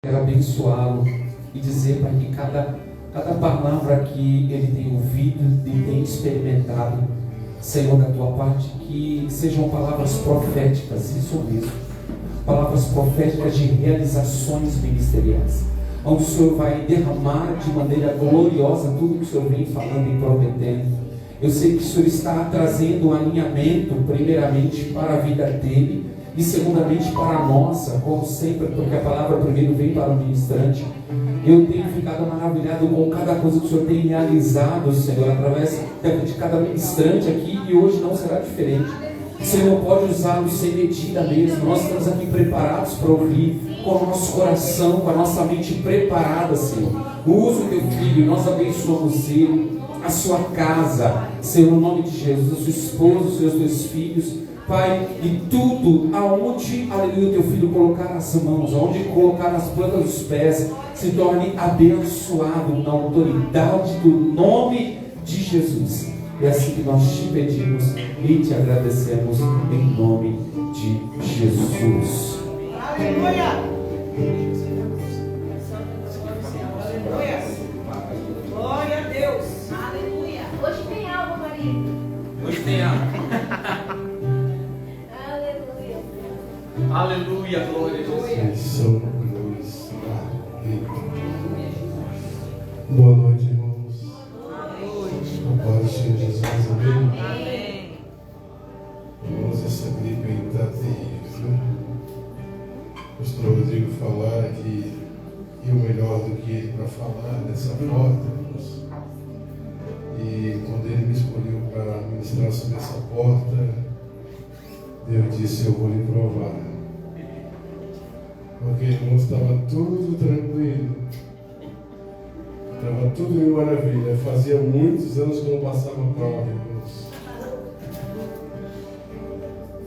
Quero abençoá-lo e dizer, Pai, que cada palavra que ele tem ouvido e tem experimentado, Senhor, da tua parte, que sejam palavras proféticas, isso mesmo, palavras proféticas de realizações ministeriais, onde o Senhor vai derramar de maneira gloriosa tudo que o Senhor vem falando e prometendo. Eu sei que o Senhor está trazendo um alinhamento, primeiramente, para a vida dele, e segundamente para a nossa, como sempre, porque a palavra primeiro vem para o ministrante. Eu tenho ficado maravilhado com cada coisa que o Senhor tem realizado, Senhor, através de cada ministrante aqui, e hoje não será diferente. O Senhor pode usá-lo sem medida mesmo. Nós estamos aqui preparados para ouvir, com o nosso coração, com a nossa mente preparada, Senhor. Usa o teu filho, nós abençoamos ele, a sua casa, Senhor, no nome de Jesus, a sua esposa, os seus dois filhos, Pai, e tudo aonde, aleluia, o teu filho colocar as mãos, aonde colocar as plantas dos pés, se torne abençoado na autoridade do nome de Jesus. É assim que nós te pedimos e te agradecemos em nome de Jesus. Aleluia! Glória a Deus! Aleluia! Hoje tem algo, marido. Hoje tem algo. Aleluia, glória a Jesus. Boa noite, irmãos. Boa noite. A paz do Senhor Jesus, amém? Amém. Irmãos, essa gripe aí está terrível. O pastor Rodrigo falar que eu melhor do que ele para falar dessa porta, irmãos. E quando ele me escolheu para ministrar sobre essa porta, Deus disse: eu vou lhe provar. Porque, irmãos, estava tudo tranquilo, estava tudo em maravilha. Fazia muitos anos que eu não passava prova, irmãos.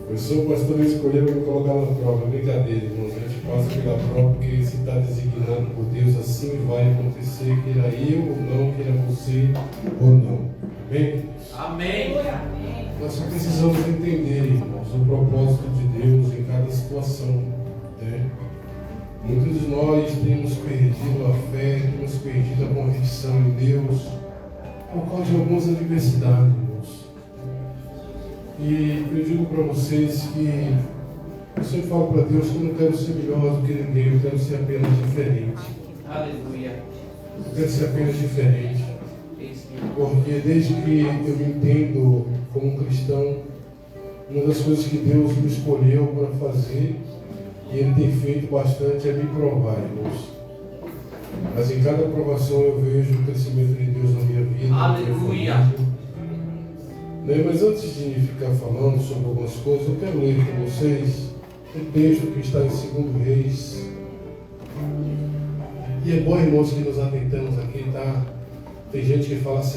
Foi só o pastor me escolher para me colocar na prova. Brincadeira, irmãos. A gente passa pela prova porque se está designado por Deus, assim vai acontecer, queira eu ou não, queira você ou não. Amém? Amém. Nós só precisamos entender, irmãos, o propósito de Deus em cada situação, né? Muitos de nós temos perdido a fé, temos perdido a convicção em Deus por causa de algumas adversidades, irmãos. E eu digo para vocês que eu sempre falo para Deus que eu não quero ser melhor do que ninguém, eu quero ser apenas diferente. Aleluia. Eu quero ser apenas diferente. Porque desde que eu me entendo como cristão, uma das coisas que Deus me escolheu para fazer, e Ele tem feito bastante, é me provar, irmãos. Mas em cada provação eu vejo o crescimento de Deus na minha vida. Aleluia. Né? Mas antes de ficar falando sobre algumas coisas, eu quero ler com vocês um texto que está em 2 Reis. E é bom, irmãos, que nos atentamos aqui, tá? Tem gente que fala 2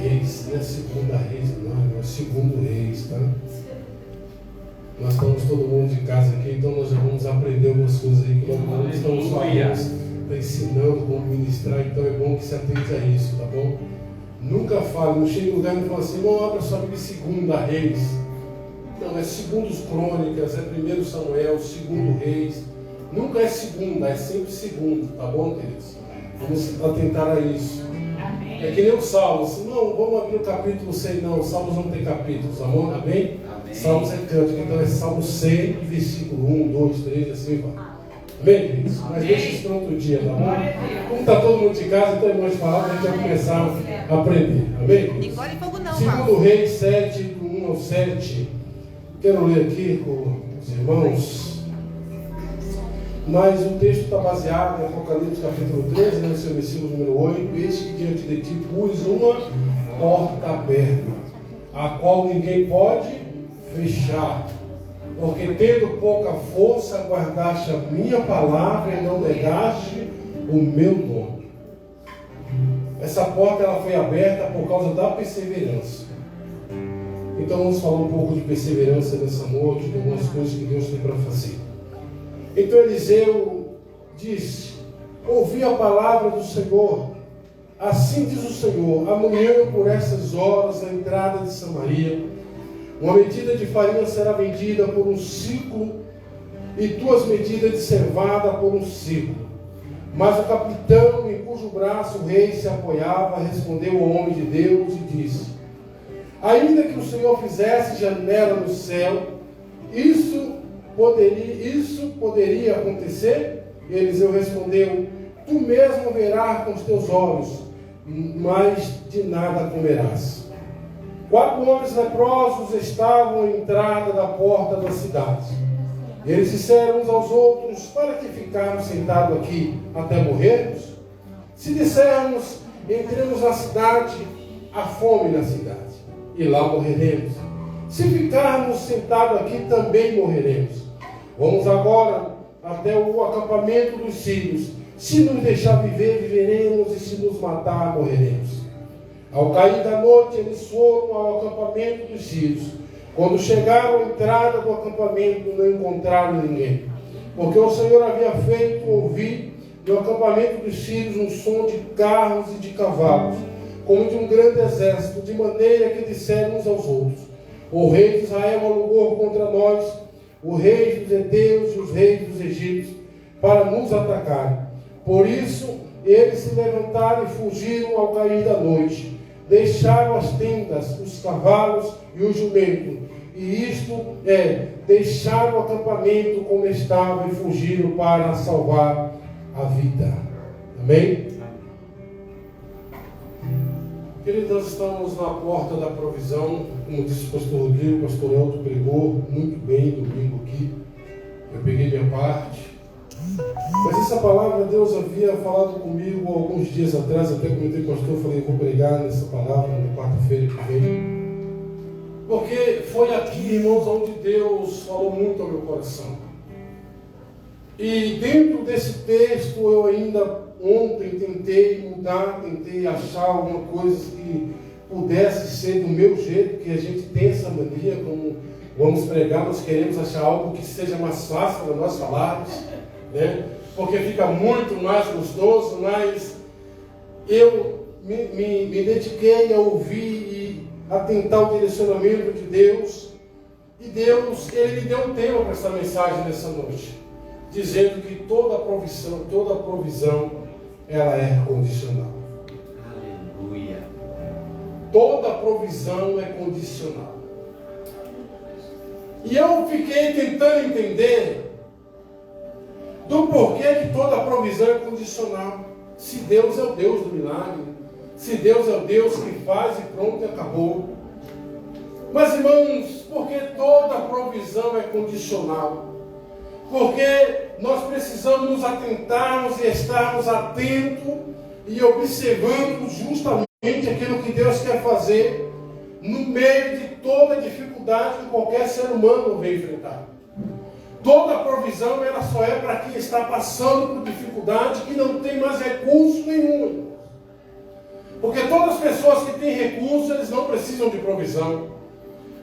Reis, não é 2 Reis, não, é 2 Reis, tá? Nós estamos todo mundo de casa aqui, então nós já vamos aprender algumas coisas aí que nós não estamos falando, está ensinando como ministrar, então é bom que se atente a isso, tá bom? Nunca fale, não chega em lugar e fala assim, não, abra só Bíblia 2 Reis. Não, é 2 Crônicas, é 1 Samuel, 2 Reis. Nunca é segunda, é sempre segundo, tá bom, queridos? Vamos atentar a isso. É que nem o Salmos, não, vamos abrir o capítulo 100, não, os Salmos não tem capítulos, amém? Amém? Salmos é cântico, então é Salmo 100, versículo 1, 2, 3, assim vai. Amém, queridos? Mas deixa isso para outro dia, tá bom? Como está todo mundo de casa, então irmãos falaram, a gente vai começar a aprender, amém, queridos? 2 Reis 7, do 1 ao 7, quero ler aqui com os irmãos. Mas o texto está baseado em Apocalipse capítulo 13, no seu versículo número 8. Eis que diante de ti pus uma porta aberta, a qual ninguém pode fechar, porque tendo pouca força guardaste a minha palavra e não negaste o meu nome. Essa porta ela foi aberta por causa da perseverança. Então vamos falar um pouco de perseverança nessa noite, de algumas coisas que Deus tem para fazer. Então Eliseu disse: ouvi a palavra do Senhor, assim diz o Senhor, amanhã por essas horas na entrada de Samaria, uma medida de farinha será vendida por 1 ciclo, e 2 medidas de cevada por 1 ciclo. Mas o capitão, em cujo braço o rei se apoiava, respondeu ao homem de Deus e disse: ainda que o Senhor fizesse janela no céu, isso poderia acontecer? Eliseu respondeu: tu mesmo verás com os teus olhos, mas de nada comerás. 4 homens leprosos estavam à entrada da porta da cidade. Eles disseram uns aos outros: para que ficarmos sentados aqui até morrermos? Se dissermos: entremos na cidade, há fome na cidade, e lá morreremos. Se ficarmos sentados aqui, também morreremos. Vamos agora até o acampamento dos sírios. Se nos deixar viver, viveremos, e se nos matar, morreremos. Ao cair da noite, eles foram ao acampamento dos sírios. Quando chegaram à entrada do acampamento, não encontraram ninguém, porque o Senhor havia feito ouvir no acampamento dos sírios um som de carros e de cavalos, como de um grande exército, de maneira que disseram uns aos outros: o rei de Israel alugou contra nós o rei dos heteus e os reis dos egípcios para nos atacar. Por isso eles se levantaram e fugiram ao cair da noite. Deixaram as tendas, os cavalos e o jumento, e isto é, deixaram o acampamento como estava e fugiram para salvar a vida. Amém? Queridos, nós estamos na porta da provisão, como disse o pastor Rodrigo, o pastor Elton pregou muito bem domingo aqui. Eu peguei minha parte. Mas essa palavra Deus havia falado comigo alguns dias atrás, até comentei com o pastor, falei: vou pregar nessa palavra na quarta-feira que vem. Porque foi aqui, irmãos, onde Deus falou muito ao meu coração. E dentro desse texto eu ainda ontem tentei mudar, tentei achar alguma coisa que pudesse ser do meu jeito, que a gente tem essa mania, como vamos pregar, nós queremos achar algo que seja mais fácil para nós falarmos, né? Porque fica muito mais gostoso, mas eu me dediquei a ouvir e a tentar o direcionamento de Deus, e Deus, Ele me deu um tema para essa mensagem nessa noite, dizendo que toda provisão, ela é condicional. Aleluia. Toda provisão é condicional. E eu fiquei tentando entender do porquê que toda provisão é condicional. Se Deus é o Deus do milagre, se Deus é o Deus que faz e pronto, e acabou. Mas, irmãos, porque toda provisão é condicional? Porque nós precisamos nos atentarmos e estarmos atentos e observando justamente aquilo que Deus quer fazer no meio de toda dificuldade que qualquer ser humano vem enfrentar. Toda provisão, ela só é para quem está passando por dificuldade, que não tem mais recurso nenhum. Porque todas as pessoas que têm recursos, eles não precisam de provisão.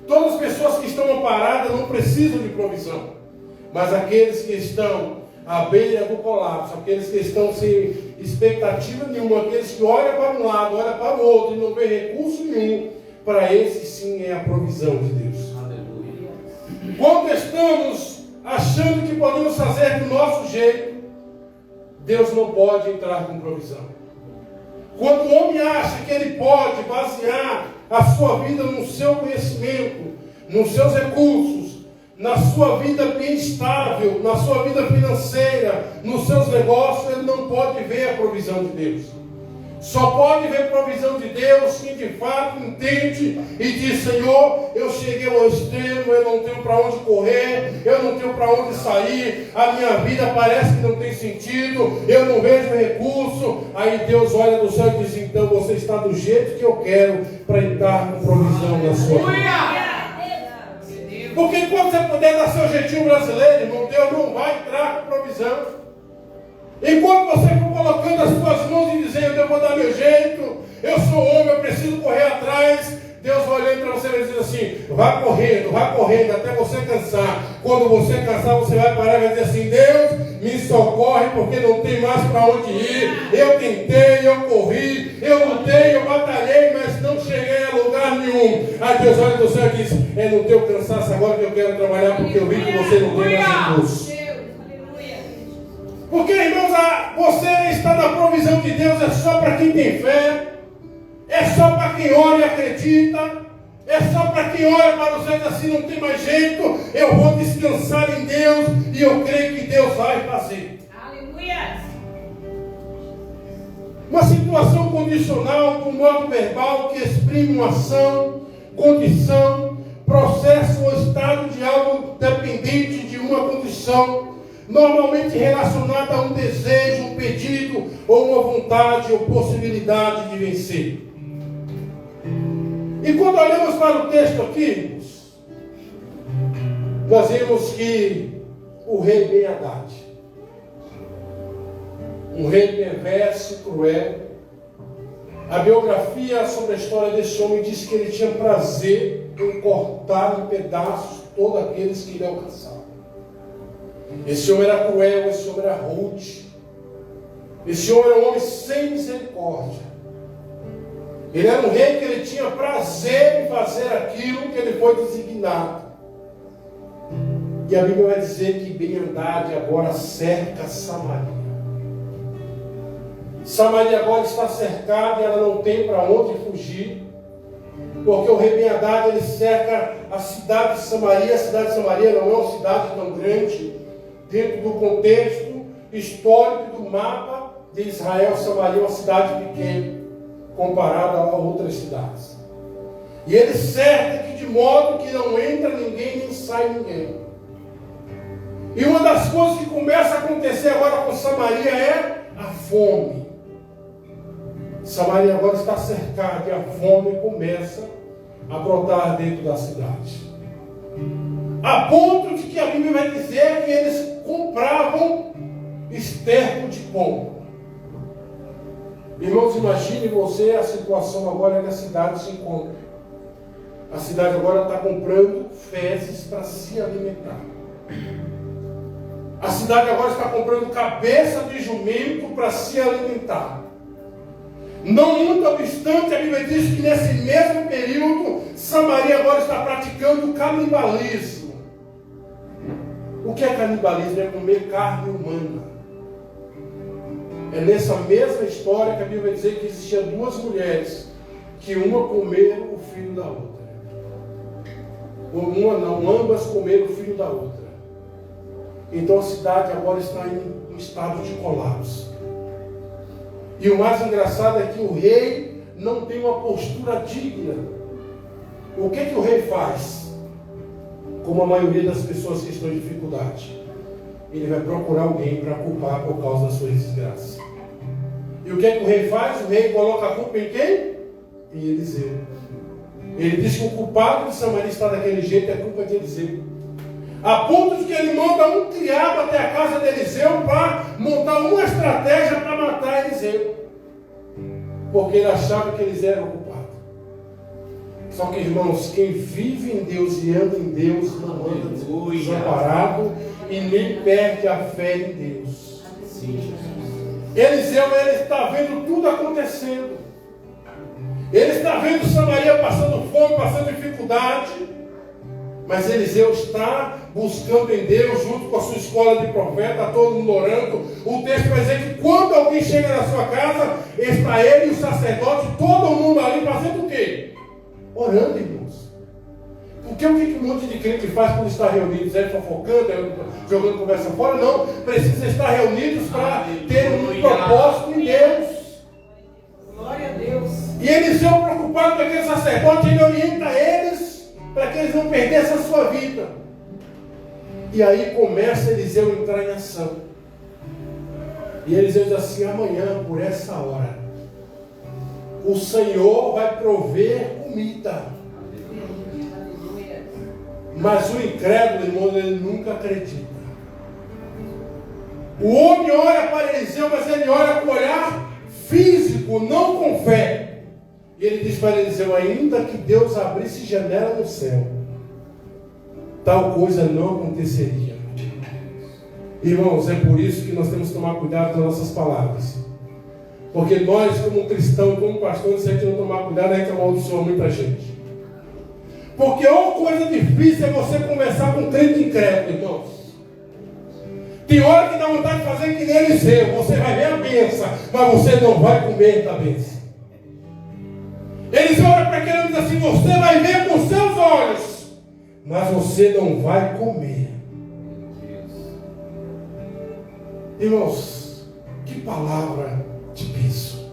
Todas as pessoas que estão amparadas não precisam de provisão. Mas aqueles que estão à beira do colapso, aqueles que estão sem expectativa nenhuma, aqueles que olham para um lado, olham para o outro e não vê recurso nenhum, para esses sim é a provisão de Deus. Aleluia. Quando estamos achando que podemos fazer do nosso jeito, Deus não pode entrar com provisão. Quando o homem acha que ele pode basear a sua vida no seu conhecimento, nos seus recursos, na sua vida bem estável, na sua vida financeira, nos seus negócios, ele não pode ver a provisão de Deus. Só pode ver provisão de Deus quem de fato entende e diz: Senhor, eu cheguei ao extremo, eu não tenho para onde correr, eu não tenho para onde sair, a minha vida parece que não tem sentido, eu não vejo recurso. Aí Deus olha do céu e diz: então você está do jeito que eu quero para entrar com provisão na sua vida. Porque quando você puder dar seu jeitinho brasileiro, irmão, Deus não vai entrar com provisão. Enquanto você for colocando as suas mãos e dizendo: eu vou dar meu jeito, eu sou homem, eu preciso correr atrás, Deus vai olhando para você e diz assim: vai correndo até você cansar. Quando você cansar, você vai parar e vai dizer assim: Deus, me socorre, porque não tem mais para onde ir. Eu tentei, eu corri, eu lutei, eu batalhei, mas não cheguei a lugar nenhum. Aí Deus olha do céu e diz: é no teu cansaço agora que eu quero trabalhar, porque eu vi que você não tem mais recurso. Porque, irmãos, você visão de Deus é só para quem tem fé, é só para quem ora e acredita, é só para quem olha para os outros assim, não tem mais jeito, eu vou descansar em Deus e eu creio que Deus vai fazer. Aleluia. Uma situação condicional, um modo verbal que exprime uma ação, condição, processo ou estado de algo dependente de uma condição, normalmente relacionada a um desejo, um pedido, ou uma vontade ou possibilidade de vencer. E quando olhamos para o texto aqui, nós vemos que o rei Ben-Hadad, um rei perverso e cruel, a biografia sobre a história desse homem diz que ele tinha prazer em cortar em pedaços todos aqueles que ele alcançava. Esse homem era cruel, esse homem era rude, esse homem era um homem sem misericórdia. Ele era um rei que ele tinha prazer em fazer aquilo que ele foi designado. E a Bíblia vai dizer que Ben-Hadad agora cerca Samaria. Samaria agora está cercada e ela não tem para onde fugir, porque o rei Ben-Hadad ele cerca a cidade de Samaria. A cidade de Samaria não é uma cidade tão grande dentro do contexto histórico do mapa de Israel. Samaria é uma cidade pequena comparada a outras cidades, e ele cerca que de modo que não entra ninguém nem sai ninguém. E uma das coisas que começa a acontecer agora com Samaria é a fome. Samaria agora está cercada e a fome começa a brotar dentro da cidade. A ponto de que a Bíblia vai dizer que eles compravam esterco de pombo. Irmãos, imagine você a situação agora que a cidade se encontra. A cidade agora está comprando fezes para se alimentar. A cidade agora está comprando cabeça de jumento para se alimentar. Não muito obstante, a Bíblia diz que nesse mesmo período, Samaria agora está praticando canibalismo. O que é canibalismo? É comer carne humana. É nessa mesma história que a Bíblia vai dizer que existiam duas mulheres, que uma comeram o filho da outra. Uma não, ambas comeram o filho da outra. Então a cidade agora está em um estado de colapso. E o mais engraçado é que o rei não tem uma postura digna. O que o rei faz? Como a maioria das pessoas que estão em dificuldade, ele vai procurar alguém para culpar por causa das suas desgraças. E o que o rei faz? O rei coloca a culpa em quem? Em Eliseu. Ele diz que o culpado de Samaria está daquele jeito, é culpa de Eliseu. A ponto de que ele manda um criado até a casa de Eliseu para montar uma estratégia para matar Eliseu. Porque ele achava que Eliseu era o culpado. Só que, irmãos, quem vive em Deus e anda em Deus não anda desamparado e nem perde a fé em Deus. Sim. Eliseu, ele está vendo tudo acontecendo. Ele está vendo Samaria passando fome, passando dificuldade. Mas Eliseu está buscando em Deus, junto com a sua escola de profeta, todo mundo orando. O texto vai dizer que quando alguém chega na sua casa, está ele e o sacerdote, todo mundo ali fazendo o quê? Orando, irmãos. Porque o que um monte de crente faz quando está reunido? É fofocando, jogando conversa fora? Não, precisa estar reunidos para ter um propósito em Deus. Glória a Deus. E Eliseu, preocupado com aquele sacerdote, ele orienta eles para que eles não perdessem a sua vida. E aí começa Eliseu a entrar em ação. E Eliseu diz assim: amanhã, por essa hora, o Senhor vai prover comida. Mas o incrédulo, irmão, ele nunca acredita. O homem olha para Eliseu, mas ele olha com olhar físico, não com fé. E ele diz para Eliseu: ainda que Deus abrisse janela no céu, tal coisa não aconteceria. Irmãos, é por isso que nós temos que tomar cuidado com as nossas palavras. Porque nós, como cristãos, como pastores, se a gente não tomar cuidado, a gente amaldiçoa muita gente. Porque uma coisa difícil é você conversar com crente incrédulo, irmãos. Tem hora que dá vontade de fazer que nem Eliseu. Você vai ver a bênção. mas você não vai comer da bênção. Eles olham para aquele homem e dizem assim: você vai ver com seus olhos, mas você não vai comer. Irmãos, que palavra de peso.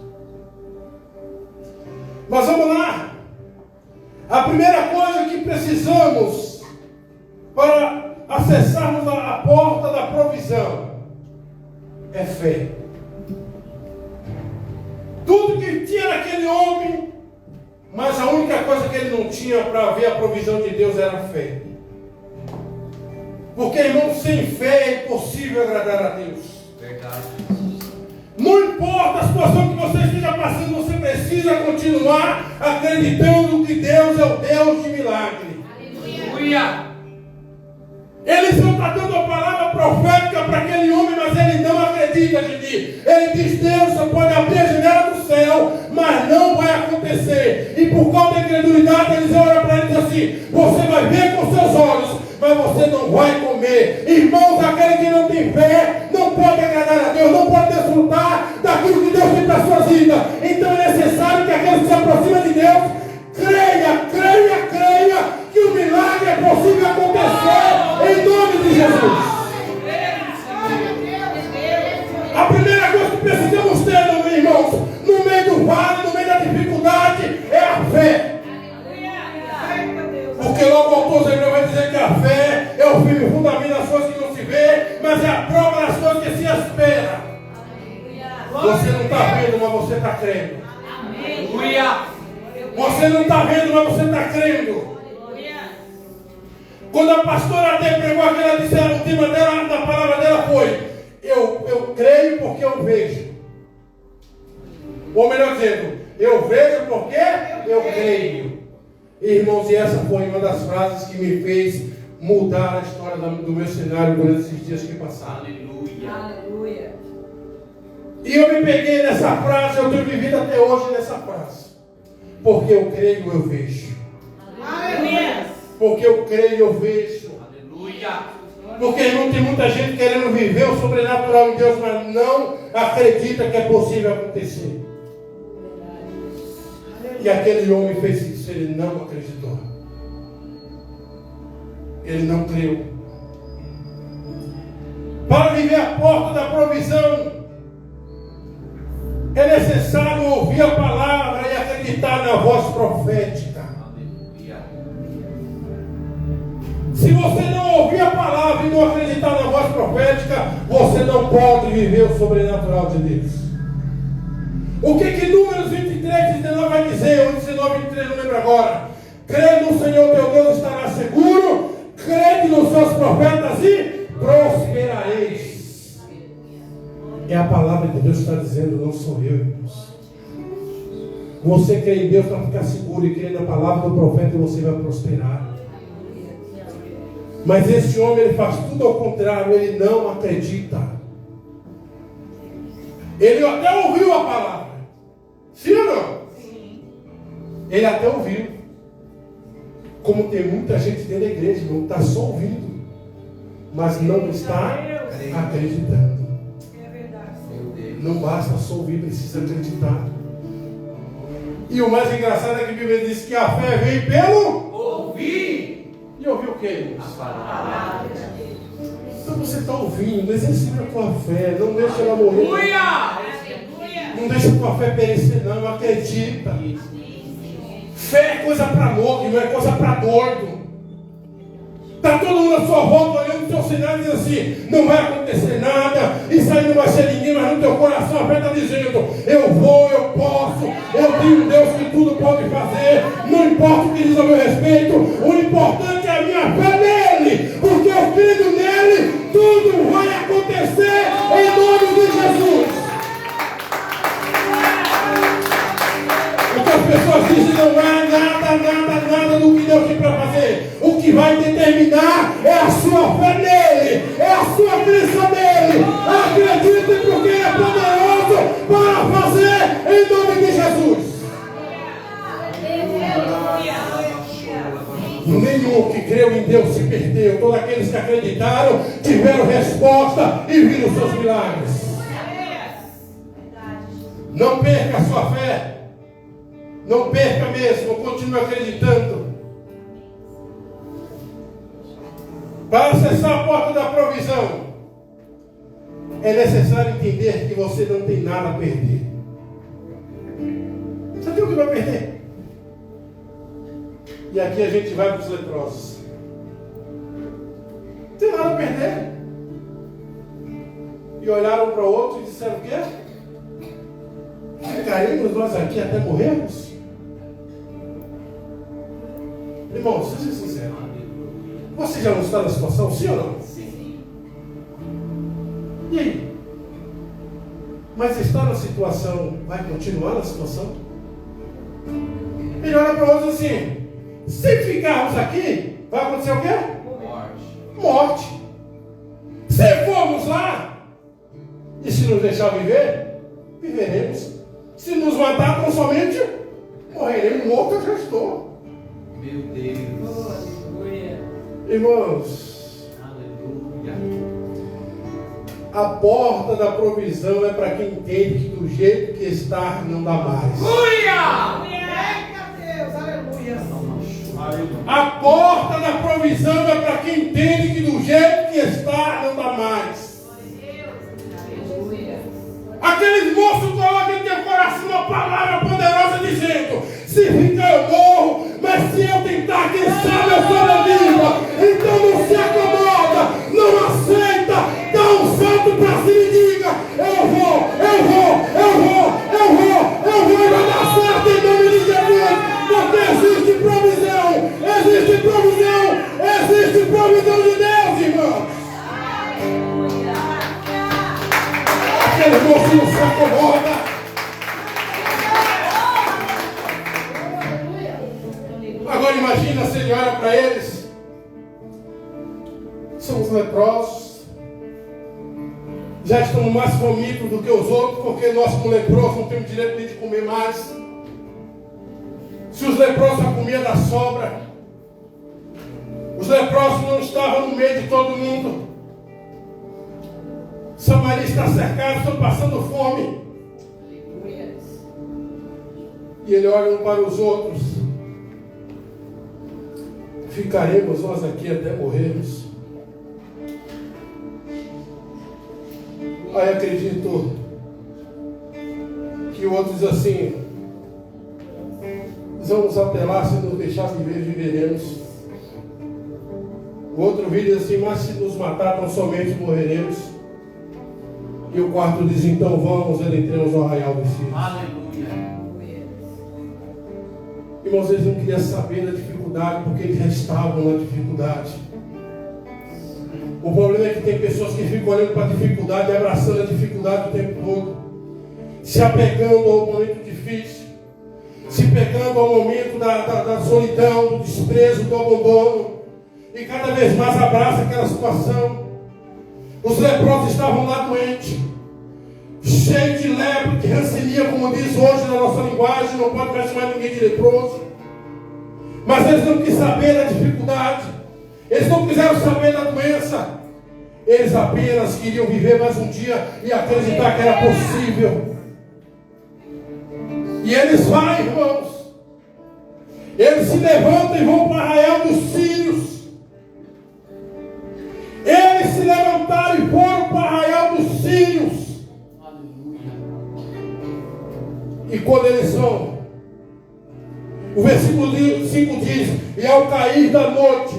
Mas vamos lá. A primeira coisa que precisamos para acessarmos a porta da provisão é fé. Tudo que tinha naquele homem, mas a única coisa que ele não tinha para ver a provisão de Deus era a fé. Porque, irmão, sem fé é impossível agradar a Deus. Verdade. Não importa a situação que você esteja passando, você precisa continuar acreditando que Deus é o Deus de milagre. Aleluia. Eles estão tratando a palavra profética para aquele homem, mas ele não acredita, gente. Ele diz: Deus só pode abrir a janela do céu, mas não vai acontecer. E por causa da incredulidade, eles olham para ele e dizem assim: você vai ver com seus olhos, mas você não vai comer. Irmãos, aquele que não tem fé não pode agradar a Deus, não pode desfrutar daquilo que Deus tem para a sua vida. Então é necessário que aquele que se aproxima de Deus creia que o milagre é possível acontecer em nome de Jesus. A primeira coisa que precisamos ter, meu irmãos, no meio do vale, no meio da dificuldade, é a fé. Porque logo o autor Hebreus vai dizer que a fé é o firme fundamento das coisas que não se vê, mas é a prova das coisas que se espera. Você não está vendo, mas você está crendo. Você não está vendo, mas você está crendo. Quando a pastora Adê pregou aqui, ela disse, o tema dela, da palavra dela foi: eu creio porque eu vejo. Ou melhor dizendo, eu vejo porque eu creio. Irmãos, e essa foi uma das frases que me fez mudar a história do meu cenário durante esses dias que passaram. Aleluia. E eu me peguei nessa frase, eu tenho vivido até hoje nessa frase. Porque eu creio, eu vejo. Aleluia. Porque eu creio, eu vejo. Aleluia. Porque, irmão, tem muita gente querendo viver o sobrenatural em Deus, mas não acredita que é possível acontecer. E aquele homem fez isso, ele não acreditou. Ele não creu. Para viver a porta da provisão, é necessário ouvir a palavra e acreditar na voz profética. Se você não ouvir a palavra e não acreditar na voz profética, você não pode viver o sobrenatural de Deus. O que Números 23, 19 vai dizer? Ou 19, 23, não lembro agora. Crê no Senhor teu Deus, estará seguro. Crede nos seus profetas e prosperareis. É a palavra de Deus que está dizendo, não sou eu, irmãos. Você crê em Deus para ficar seguro e crê na palavra do profeta e você vai prosperar. Mas esse homem, ele faz tudo ao contrário, ele não acredita. Ele até ouviu a palavra. Sim ou não? Sim. Ele até ouviu. Como tem muita gente dentro da igreja, não está só ouvindo, mas não está acreditando. É verdade. Não basta só ouvir, precisa acreditar. E o mais engraçado é que a Bíblia diz que a fé vem pelo ouvir. E ouvir o que, irmãos? A palavra. Então você está ouvindo, exercita a tua fé, não deixa ela morrer. Aleluia. Não deixa a tua fé perecer, não, acredita. Fé é coisa para louco, não é coisa para doido. Está todo mundo à sua volta olhando o teu cenário e dizendo assim: não vai acontecer nada, isso aí não vai ser ninguém, mas no teu coração a fé está dizendo: eu vou, eu posso, eu tenho um Deus que tudo pode fazer, não importa o que diz a meu respeito, o importante é a minha fé nele, porque eu creio nele, tudo vai acontecer em nome de Jesus. O que as pessoas dizem não é nada do que Deus tem para fazer. O que vai determinar é a sua fé nele, é a sua crença nele. Acredite porque ele é poderoso para fazer em nome de Jesus. Nenhum que creu em Deus se perdeu. Todos aqueles que acreditaram tiveram resposta e viram seus milagres. Não perca a sua fé. Não perca mesmo, continue acreditando. Para acessar a porta da provisão, é necessário entender que você não tem nada a perder. Você tem o que vai perder? E aqui a gente vai para os leprosos. Não tem nada a perder. E olharam para o outro e disseram o quê? Ficaremos nós aqui até morrermos? Irmão, seja sincero. Você já não está na situação, sim ou não? Sim. E aí? Mas está na situação, vai continuar na situação? Ele olha para o outro assim: se ficarmos aqui, vai acontecer o quê? Morte. Se formos lá, e se nos deixar viver, viveremos. Se nos matar, tão somente morreremos. Morto eu já estou. Meu Deus. Aleluia. Irmãos, Aleluia. a porta da provisão é para quem entende que do jeito que está não dá mais. Aleluia. Deus, aleluia. A porta da provisão é para quem entende que do jeito que está não dá mais. Aleluia. Aqueles moços colocam em teu coração uma palavra poderosa dizendo: se ficar eu morro, mas se eu tentar, quem sabe eu sobreviva. Então não se acomoda, não aceita, dá um salto para cima e diga: eu vou, e vai dar certo em nome de Jesus, porque existe provisão de Deus, irmão. Aquele mocinho se acomoda. Agora imagina se ele olha para eles. Somos leprosos. Já estamos mais famintos do que os outros, porque nós como leprosos não temos direito nem de comer mais. Se os leprosos a comida da sobra, os leprosos não estavam no meio de todo mundo. Samaria está cercado, estão passando fome. E ele olha um para os outros: ficaremos nós aqui até morrermos? Aí acredito que o outro diz assim: vamos até lá, se nos deixar viver, viveremos. O outro vira e diz assim: mas se nos matar, tão somente morreremos. E o quarto diz: então vamos, entremos no arraial dos filhos. Aleluia. Irmãos, eles não queriam saber da dificuldade, porque eles já estavam na dificuldade. O problema é que tem pessoas que ficam olhando para a dificuldade e abraçando a dificuldade o tempo todo, se apegando ao momento difícil, se pegando ao momento da solidão, do desprezo, do abandono, e cada vez mais abraça aquela situação. Os leprosos estavam lá doentes, cheios de lepra, de rancenia, como diz hoje na nossa linguagem, não pode mais chamar ninguém de leproso. Mas eles não quiseram saber da dificuldade, eles não quiseram saber da doença, eles apenas queriam viver mais um dia e acreditar que era possível. E eles vão, irmãos, eles se levantam e vão para o arraial dos sírios. Eles se levantaram e foram para o arraial dos sírios. Aleluia. E quando eles vão, o versículo 5 diz: e ao cair da noite,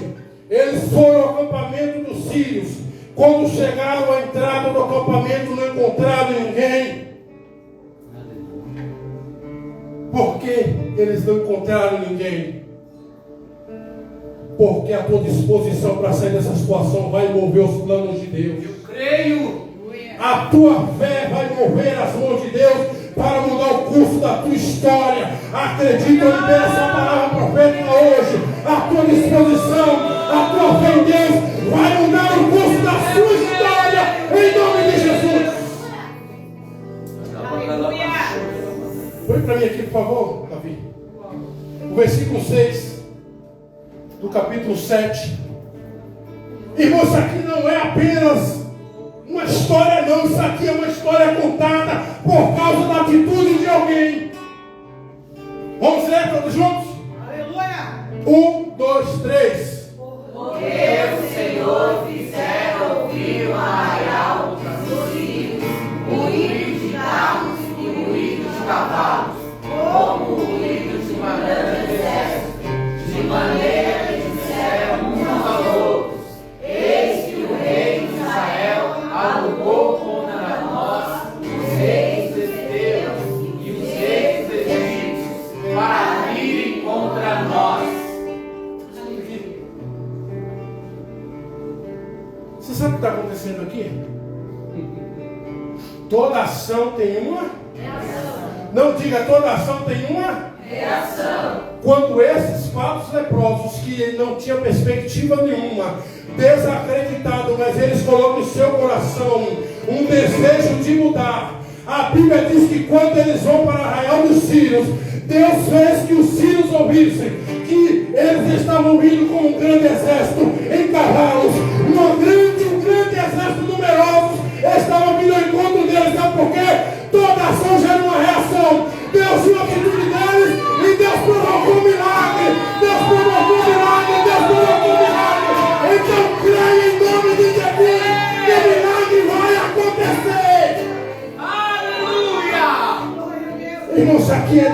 eles foram ao acampamento dos sírios. Quando chegaram à entrada do acampamento, não encontraram ninguém. Por que eles não encontraram ninguém? Porque a tua disposição para sair dessa situação vai mover os planos de Deus. Eu creio. A tua fé vai mover as mãos de Deus para mudar o curso da tua história. Acredita, eu libero essa palavra profética hoje. A tua disposição, a tua fé em Deus vai mudar o curso da sua história, em nome de Jesus. Põe para mim aqui, por favor, Davi. O versículo 6 do capítulo 7. Irmão, isso aqui não é apenas uma história, não. Isso aqui é uma história contada por causa da atitude sorriem. Vamos ler todos juntos? Aleluia. 1, 2, 3. Porque o Senhor fizera ouvir o arraial dos rios, ruído de carros e ruído de cavalos, como o ruído de uma grande exército, de maneira que disseram uns aos outros: eis que o rei de Israel alugou contra nós os reis dos heteus e os reis dos egípcios para virem contra nós. Você sabe o que está acontecendo aqui? Toda ação tem uma reação. Não diga, toda ação tem uma reação. Quando esses falsos leprosos, que não tinham perspectiva nenhuma, desacreditado, mas eles colocam no seu coração um desejo de mudar. A Bíblia diz que quando eles vão para o arraial dos sírios, Deus fez que os sírios ouvissem que eles estavam vindo com um grande exército em cavalos, um grande exército numeroso, estavam vindo ao encontro deles. Sabe por quê? Toda ação gera uma reação. Deus viu a atitude deles e Deus provocou um milagre. Deus provocou um milagre. Deus provocou um milagre. Então creia em nome de Jesus que o milagre vai acontecer. Aleluia! Irmãos, isso aqui é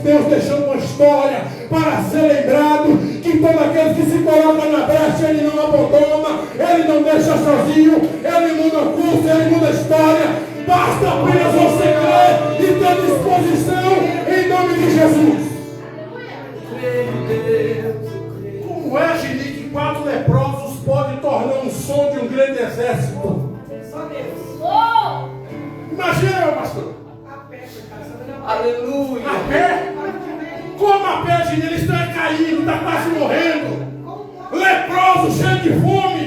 Deus deixando uma história para ser lembrado que todos aqueles que se colocam na brecha, Ele não abandona, Ele não deixa sozinho, Ele muda o curso, Ele muda a história. Basta apenas você crer e ter disposição em nome de Jesus. Como é, Gili, que 4 leprosos podem tornar um som de um grande exército? Só Deus. Imagina, meu pastor. A pé, cara. Aleluia! A pé? Como a pé, Gili? Eles estão caindo, está quase morrendo. Leproso, cheio de fome.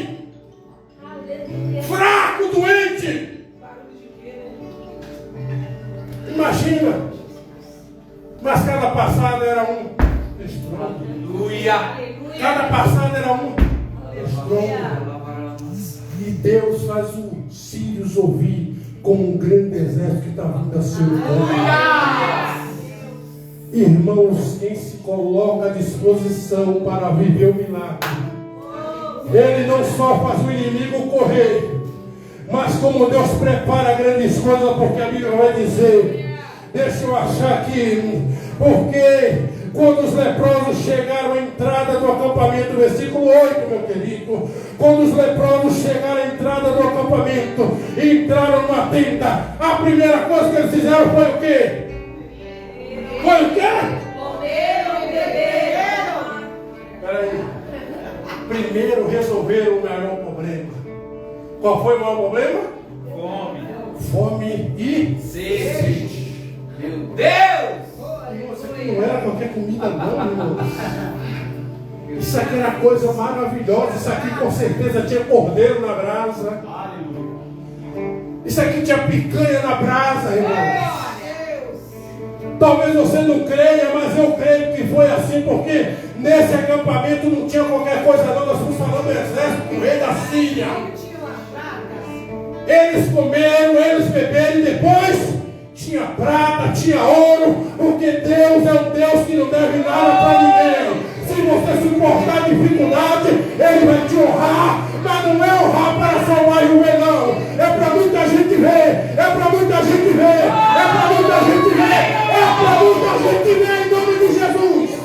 Fraco, doente. Imagina. Mas cada passada era um estrondo. Aleluia! Cada passada era um estrondo. E Deus faz os sírios ouvir como um grande exército que está vindo a seu encontro. Irmãos, quem se coloca à disposição para viver o milagre, Ele não só faz o inimigo correr, mas como Deus prepara grandes coisas, porque a Bíblia vai dizer, deixa eu achar aqui, porque quando os leprosos chegaram à entrada do acampamento, versículo 8, meu querido, quando os leprosos chegaram à entrada do acampamento e entraram numa tenda, a primeira coisa que eles fizeram foi o quê? Foi o quê? Comeram e beberam. Peraí. Primeiro resolveram o maior problema. Qual foi o maior problema? Fome! Fome e Sede! Meu Deus! Isso aqui não era qualquer comida não, irmãos. Isso aqui era coisa maravilhosa. Isso aqui com certeza tinha cordeiro na brasa. Aleluia! Isso aqui tinha picanha na brasa, irmãos. Deus. Talvez você não creia, mas eu creio que foi assim, porque nesse acampamento não tinha qualquer coisa não. Nós estamos falando do exército, o rei da Síria. Tinha umas pragas. Eles comeram, eles beberam e depois tinha prata, tinha ouro, porque Deus é um Deus que não deve nada para ninguém. Se você suportar dificuldade, Ele vai te honrar, mas não é honrar para salvar e ruir, não. É para muita gente ver, é para muita gente ver, é para muita gente ver, é para muita gente ver em nome de Jesus.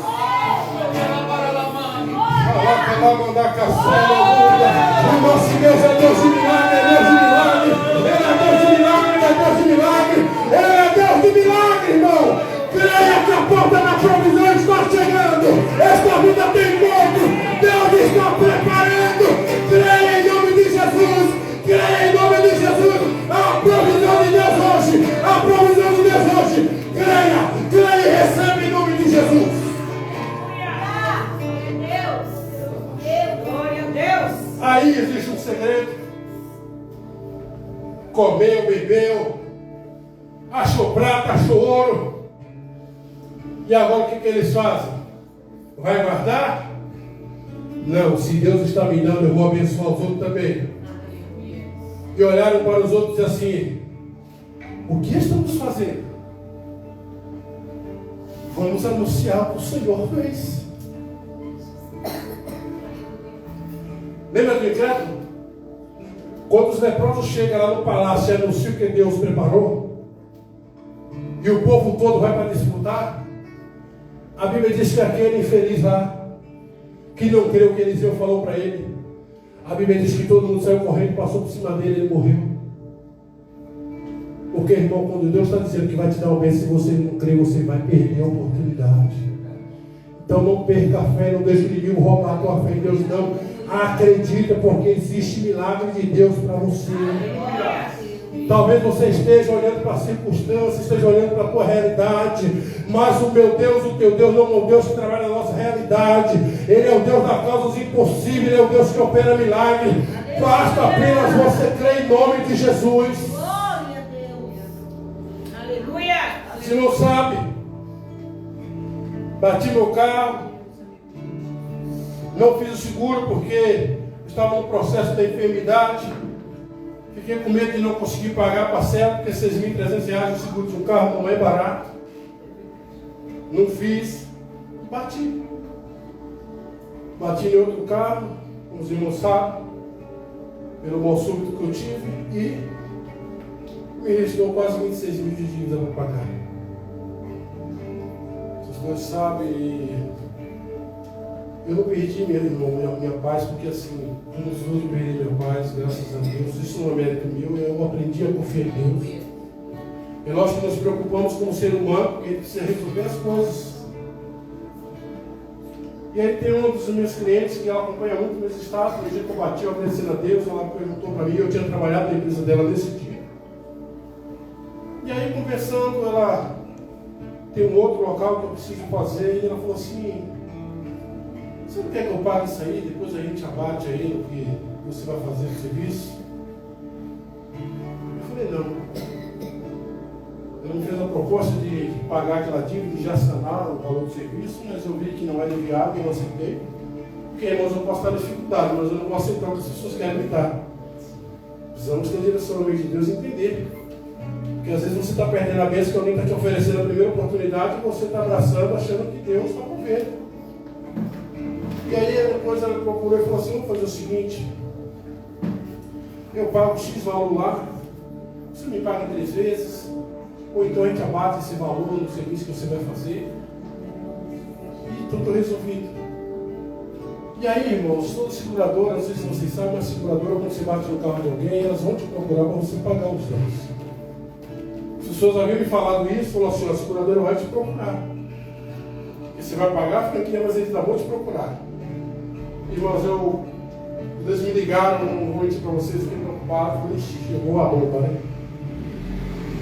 O nosso Deus é Deus de milagre, é Deus de milagre. Ele é Deus de milagre, Ele é Deus de milagre. Ele é Deus de milagre, irmão. Creia que a porta da provisão está chegando. Esta vida tem encontro. Deus está preparando. Creia em nome de Jesus. Creia em nome de Jesus. A provisão de Deus hoje. A provisão de Deus hoje. Creia e recebe em nome de Jesus. Glória a Deus. Aí existe um segredo. Comeu, bebeu, achou prata, achou ouro. E agora o que eles fazem? Vai guardar? Não, se Deus está me dando, eu vou abençoar os outros também. E olharam para os outros assim: o que estamos fazendo? Vamos anunciar o que o Senhor fez. Lembra do incrédulo? Quando os leprosos chegam lá no palácio e anunciam que Deus preparou, e o povo todo vai para desfrutar, a Bíblia diz que aquele infeliz lá, que não creu que Eliseu falou para ele, a Bíblia diz que todo mundo saiu correndo, passou por cima dele e ele morreu. Porque, irmão, quando Deus está dizendo que vai te dar uma bênção, se você não crer, você vai perder a oportunidade. Então não perca a fé, não deixe o inimigo roubar a tua fé em Deus, não. Acredita, porque existe milagre de Deus para você. Talvez você esteja olhando para a circunstância, esteja olhando para a tua realidade, mas o meu Deus, o teu Deus, não é o Deus que trabalha na nossa realidade. Ele é o Deus da causa impossíveis, Ele é o Deus que opera milagre. Basta apenas você crer em nome de Jesus. Glória a Deus. Aleluia. Se não sabe, bati meu carro, não fiz o seguro porque estava no processo da enfermidade. Fiquei com medo de não conseguir pagar a parcela, porque R$6.300 o seguro de um carro não é barato. Não fiz. Bati em outro carro, como os irmãos sabem, pelo mal súbito que eu tive, e me restou quase 26 mil de dívida para pagar. Vocês dois sabem. Eu não perdi mesmo, irmão, minha paz, porque assim, eu não sou de perder minha paz, graças a Deus. Isso não é mérito meu, eu aprendi a confiar em Deus. É lógico que nós nos preocupamos como ser humano, porque ele precisa resolver as coisas. E aí tem um dos meus clientes que ela acompanha muito meus estados, no dia que eu bati, eu agradecendo a Deus, ela perguntou para mim, eu tinha trabalhado na empresa dela nesse dia. E aí conversando, ela tem um outro local que eu preciso fazer, e ela falou assim: você não quer que eu pague isso aí? Depois a gente abate aí no que você vai fazer no serviço? Eu falei, não. Eu não fiz a proposta de pagar aquela dívida e já sanar o valor do serviço, mas eu vi que não era viável e eu aceitei. Porque, irmãos, eu posso estar em dificuldade, mas eu não vou aceitar o que as pessoas querem me dar. Precisamos ter direcionamento de Deus e entender. Porque às vezes você está perdendo a bênção que alguém está te oferecendo a primeira oportunidade e você está abraçando, achando que Deus está movendo. E aí depois ela procurou e falou assim: vamos fazer o seguinte, eu pago X valor lá, você me paga 3 vezes, ou então a gente abate esse valor no serviço que você vai fazer, e tudo resolvido. E aí, irmãos, toda seguradora, não sei se vocês sabem, mas seguradora, quando você bate no carro de alguém, elas vão te procurar para você pagar os danos. As pessoas haviam me falado isso, falou assim: a seguradora vai te procurar, e você vai pagar, fica aqui, mas eles não vão te procurar. Irmãos, eles me ligaram, não vou mentir para vocês, fiquei preocupado, falei, chegou a bomba, né?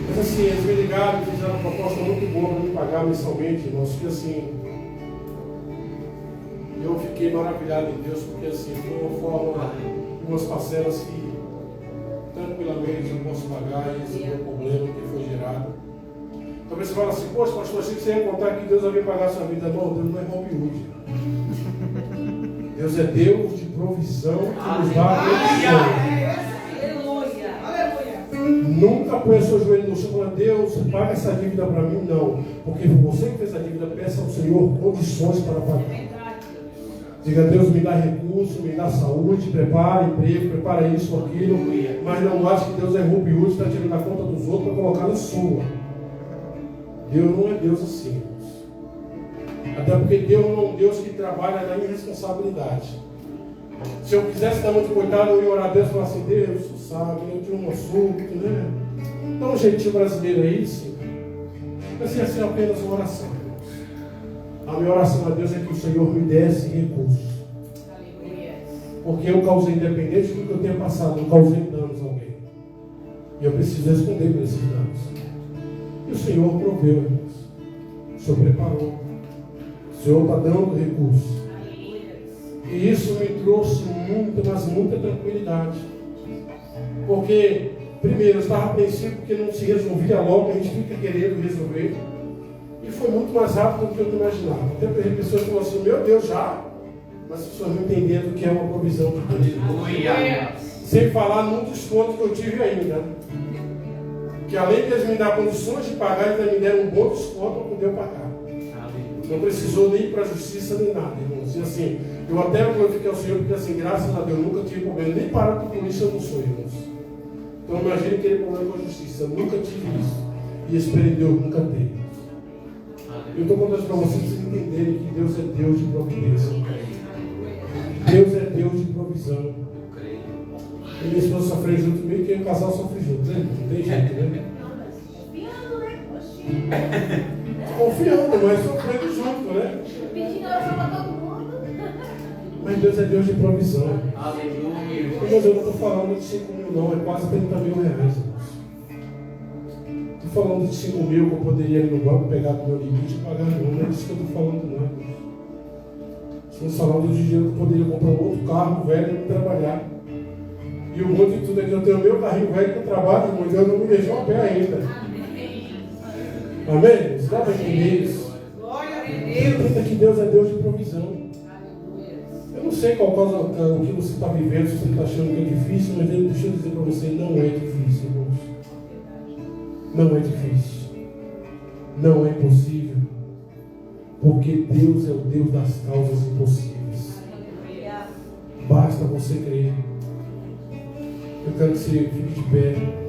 Mas assim, eles me ligaram, fizeram uma proposta muito boa para me pagar mensalmente, irmãos, que assim, eu fiquei maravilhado em Deus, porque assim, foi uma forma, umas parcelas que tranquilamente eu posso pagar, e esse é o problema que foi gerado. Talvez você fale assim: poxa, pastor, achei que você ia contar que Deus havia pagar a sua vida. Não, Deus não é Robin Hood. Deus é Deus de provisão que nos dá provisão. Nunca põe seu joelho no chão e fala: Deus, paga essa dívida para mim. Não, porque você que fez a dívida, peça ao Senhor condições para pagar. Diga: Deus, me dá recurso, me dá saúde, prepara emprego, prepara isso, aquilo. Mas não ache que Deus é Robin Hood, está tirando a conta dos outros para colocar na sua. Deus não é Deus assim. Até porque Deus não é um Deus que trabalha na irresponsabilidade. Se eu quisesse dar muito coitado, eu ia orar a Deus e falar assim: Deus, tu sabe, eu tinha um assunto, né? Dá um jeitinho brasileiro aí, sim. Mas ia ser apenas uma oração. A minha oração a Deus é que o Senhor me desse recursos. Porque eu causei, independente do que eu tenha passado, eu causei danos a alguém. E eu preciso responder por esses danos. E o Senhor proveu, irmãos. O Senhor preparou. O Senhor está dando recursos. E isso me trouxe muita, mas muita tranquilidade. Porque, primeiro, eu estava apreensivo porque não se resolvia logo, a gente fica querendo resolver. E foi muito mais rápido do que eu imaginava. Até porque as pessoas falam assim: meu Deus, já? Mas as pessoas não entendendo que é uma provisão de Deus. Aleluia. Sem falar num desconto que eu tive ainda. Que além de eles me dar condições de pagar, eles me deram um bom desconto para poder pagar. Não precisou nem ir para a justiça nem nada, irmãos. E assim, eu até glorifiquei ao Senhor, porque assim, graças a Deus, nunca tive problema. Nem parar com a polícia eu não sou, irmãos. Então imagine aquele problema com a justiça. Eu nunca tive isso. E esperei Deus, nunca teve. Eu estou contando para vocês entenderem que Deus é Deus de providência. Deus é Deus de provisão. E minha esposa sofreu junto comigo, que o casal sofre junto, né? Não tem jeito, né? Confiando, mas sofrendo junto, né? Pedindo oração para todo mundo. Mas Deus é Deus de provisão. Aleluia. Mas eu não estou falando de 5 mil, não, é quase 30 mil reais. Estou falando de 5 mil que eu poderia ir no banco, pegar do meu limite e pagar, não é disso que eu estou falando, não. Estou falando de dinheiro que eu poderia comprar um outro carro velho e trabalhar. E o bom de tudo é que eu tenho meu carrinho velho que eu trabalho, mas eu não me deixou a pé ainda. Amém? Você dá para entender isso? Glória a Deus. Entenda que Deus é Deus de provisão. Eu não sei qual causa, o que você está vivendo, se você está achando que é difícil, mas deixa eu dizer para você, não é difícil, irmãos. Não é difícil. Não é impossível. Porque Deus é o Deus das causas impossíveis. Basta você crer. Eu quero que você fique de pé.